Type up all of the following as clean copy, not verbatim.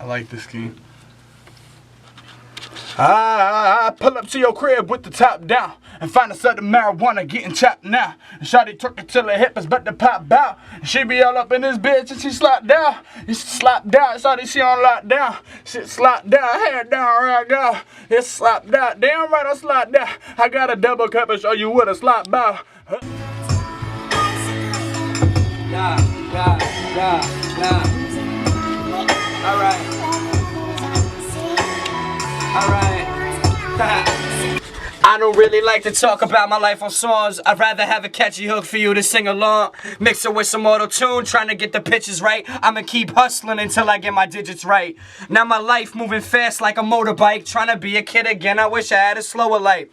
I like this game. I pull up to your crib with the top down and find a set of marijuana getting chopped now. And shawty took it till her hip is about to pop out. And she be all up in this bitch and she slap down. And she slap down, shawty she on lockdown. She slap down, hair down, right go. It's slap down, damn right I slap down. I got a double cup and show you what a slap bow. Alright. I don't really like to talk about my life on songs. I'd rather have a catchy hook for you to sing along. Mix it with some auto-tune, trying to get the pitches right. I'ma keep hustling until I get my digits right. Now my life moving fast like a motorbike. Trying to be a kid again, I wish I had a slower life.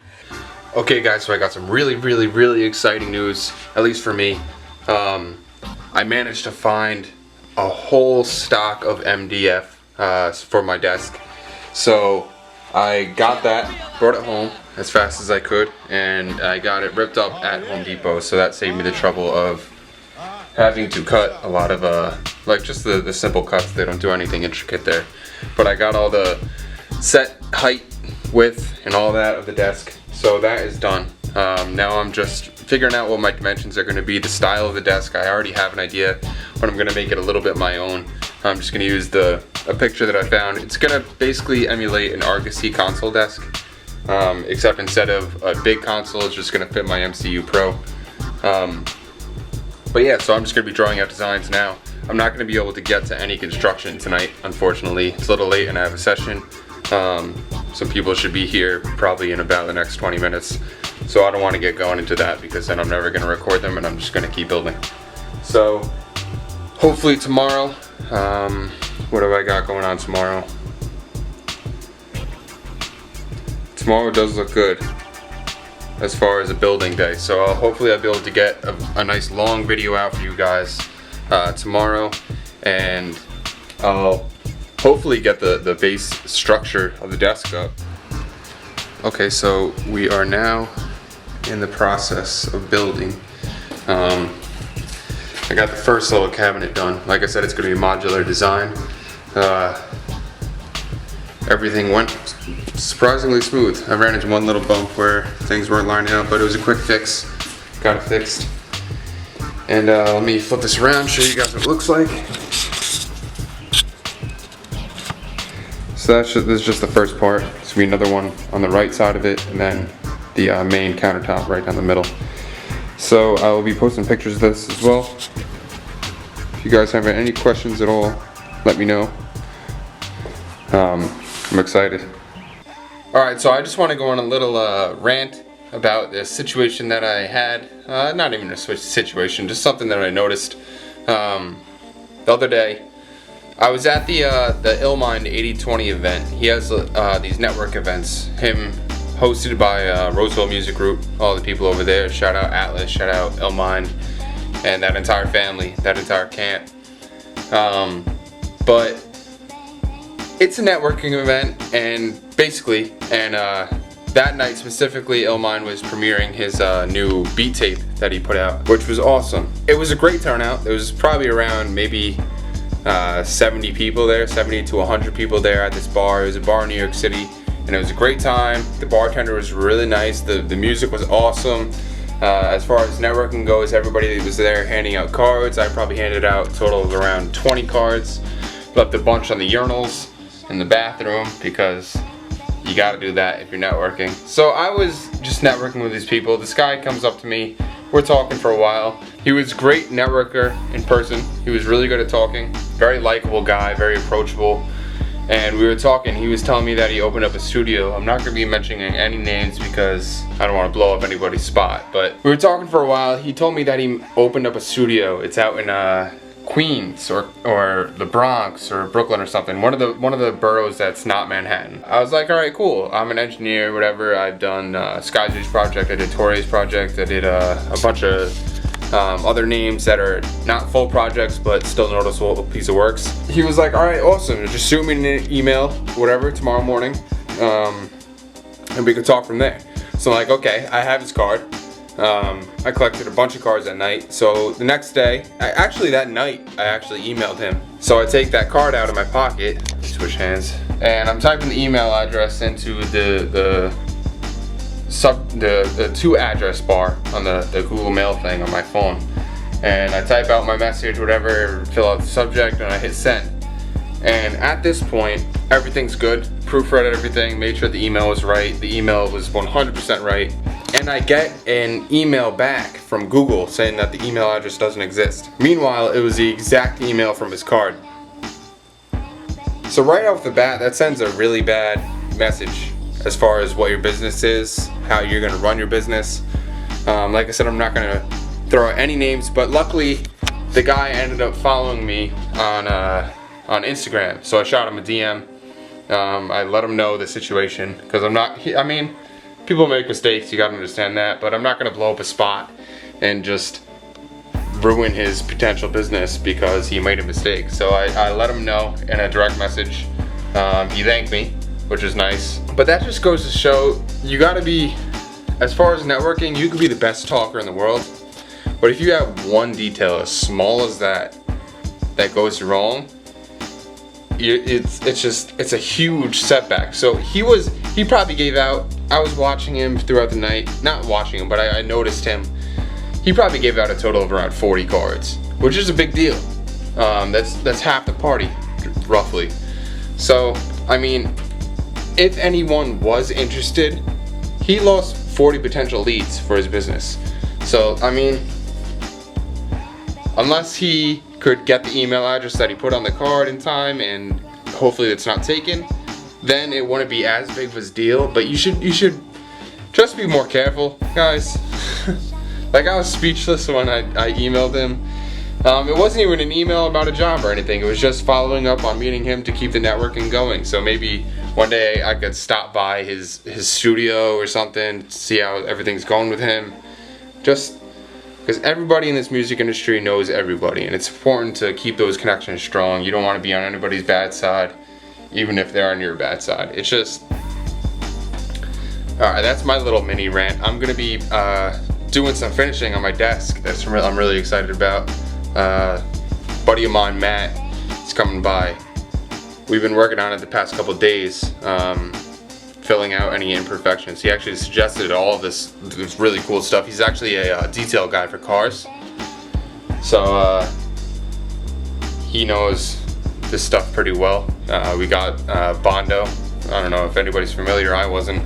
Okay guys, so I got some really exciting news, at least for me. I managed to find a whole stock of MDF for my desk. So I got that, brought it home as fast as I could, and I got it ripped up at Home Depot, so that saved me the trouble of having to cut a lot of like just the simple cuts. They don't do anything intricate there. But I got all the set height, width, and all that of the desk, so that is done. Now I'm just figuring out what my dimensions are going to be, the style of the desk. I already have an idea, but I'm going to make it a little bit my own. I'm just going to use a picture that I found. It's going to basically emulate an Argosy console desk, except instead of a big console, it's just going to fit my MCU Pro. But yeah, so I'm just going to be drawing out designs now. I'm not going to be able to get to any construction tonight, unfortunately. It's a little late and I have a session. Some people should be here probably in about the next 20 minutes. So I don't want to get going into that because then I'm never going to record them and I'm just going to keep building. So hopefully tomorrow, what have I got going on tomorrow? Tomorrow does look good as far as a building day. So hopefully I'll be able to get a nice long video out for you guys tomorrow, and I'll hopefully get the base structure of the desk up. Okay, so we are now in the process of building. I got the first little cabinet done. Like I said, it's going to be a modular design. Everything went surprisingly smooth. I ran into one little bump where things weren't lining up, but it was a quick fix. Got it fixed. And let me flip this around, show you guys what it looks like. So this is just the first part. There's going to be another one on the right side of it, and then the main countertop right down the middle. So I will be posting pictures of this as well. If you guys have any questions at all, let me know. I'm excited. Alright, so I just want to go on a little rant about this situation that I had. Not even a situation, just something that I noticed the other day. I was at the Illmind 80/20 event. He has these network events. Him hosted by Roseville Music Group, all the people over there. Shout out Atlas, shout out Illmind, and that entire family, that entire camp. But it's a networking event, and basically, that night specifically, Illmind was premiering his new beat tape that he put out, which was awesome. It was a great turnout. There was probably around maybe 70 people there, 70 to 100 people there at this bar. It was a bar in New York City, and it was a great time. The bartender was really nice. The music was awesome. As far as networking goes, everybody was there handing out cards. I probably handed out a total of around 20 cards. Left a bunch on the urinals in the bathroom because you gotta do that if you're networking. So I was just networking with these people. This guy comes up to me. We're talking for a while. He was a great networker in person. He was really good at talking. Very likable guy, very approachable. And we were talking. He was telling me that he opened up a studio. I'm not going to be mentioning any names because I don't want to blow up anybody's spot. But we were talking for a while. He told me that he opened up a studio. It's out in Queens or the Bronx or Brooklyn or something. One of the boroughs that's not Manhattan. I was like, all right, cool. I'm an engineer, whatever. I've done Skyzoo's project. I did Tori's project. I did a bunch of other names that are not full projects but still noticeable piece of works. He was like, all right, awesome. Just shoot me an email, whatever, tomorrow morning, and we could talk from there. So I'm like, okay, I have his card. I collected a bunch of cards that night. So the next day, that night, I actually emailed him. So I take that card out of my pocket, fish hands. And I'm typing the email address into the 2 address bar on the Google Mail thing on my phone. And I type out my message, whatever, fill out the subject, and I hit send. And at this point, everything's good. Proofread everything, made sure the email was right. The email was 100% right. And I get an email back from Google saying that the email address doesn't exist. Meanwhile, it was the exact email from his card. So right off the bat, that sends a really bad message as far as what your business is, how you're gonna run your business. Like I said, I'm not gonna throw out any names, but luckily the guy ended up following me on Instagram. So I shot him a DM. I let him know the situation, because I mean, people make mistakes, you gotta understand that, but I'm not gonna blow up a spot and just ruin his potential business because he made a mistake. So I let him know in a direct message. He thanked me, which is nice. But that just goes to show, you gotta be, as far as networking, you could be the best talker in the world, but if you have one detail as small as that goes wrong, it's a huge setback. So he probably gave out, I was watching him throughout the night, not watching him, but I noticed him. He probably gave out a total of around 40 cards, which is a big deal. That's half the party, roughly. So, I mean, if anyone was interested, he lost 40 potential leads for his business. So, I mean, unless he could get the email address that he put on the card in time and hopefully it's not taken, then it wouldn't be as big of a deal. But you should just be more careful, guys. Like, I was speechless when I emailed him. It wasn't even an email about a job or anything. It was just following up on meeting him to keep the networking going. So maybe one day I could stop by his studio or something, see how everything's going with him. Just because everybody in this music industry knows everybody, and it's important to keep those connections strong. You don't want to be on anybody's bad side, even if they're on your bad side. It's just, alright, that's my little mini rant. I'm gonna be doing some finishing on my desk that's I'm really excited about. Buddy of mine, Matt, is coming by. We've been working on it the past couple days, filling out any imperfections. He actually suggested all of this really cool stuff. He's actually a detail guy for cars, so he knows this stuff pretty well. We got Bondo. I don't know if anybody's familiar, I wasn't.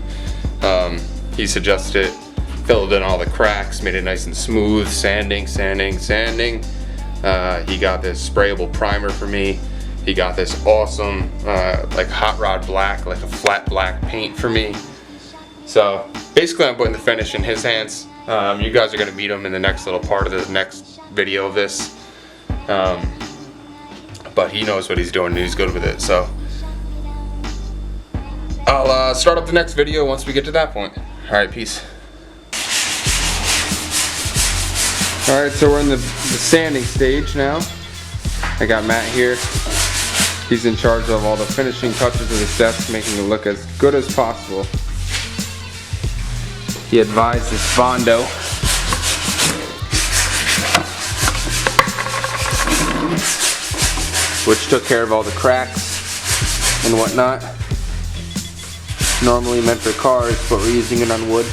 He suggested it, filled in all the cracks, made it nice and smooth, sanding. He got this sprayable primer for me. He got this awesome like hot rod black, like a flat black paint for me. So basically I'm putting the finish in his hands. You guys are gonna meet him in the next little part of the next video of this. But he knows what he's doing and he's good with it. So I'll start up the next video once we get to that point. Alright, peace. Alright, so we're in the sanding stage now. I got Matt here. He's in charge of all the finishing touches of this desk, making it look as good as possible. He advised this Bondo. Which took care of all the cracks and whatnot. Normally meant for cars, but we're using it on wood.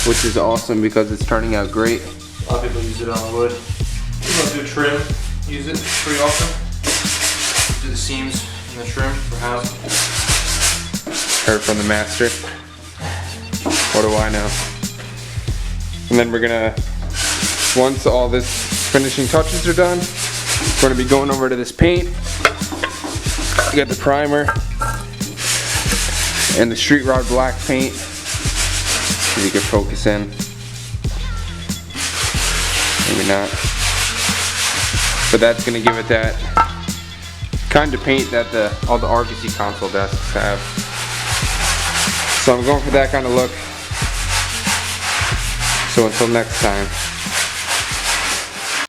Which is awesome because it's turning out great. A lot of people use it on wood. You want to do trim, use it pretty often. Do the seams and the trim for housing. Heard from the master. What do I know? And then we're gonna, once all this finishing touches are done, we're gonna be going over to this paint. We got the primer and the street rod black paint. So you can focus in. Maybe not. But that's gonna give it that kind of paint that all the Argosy console desks have. So I'm going for that kind of look. So until next time.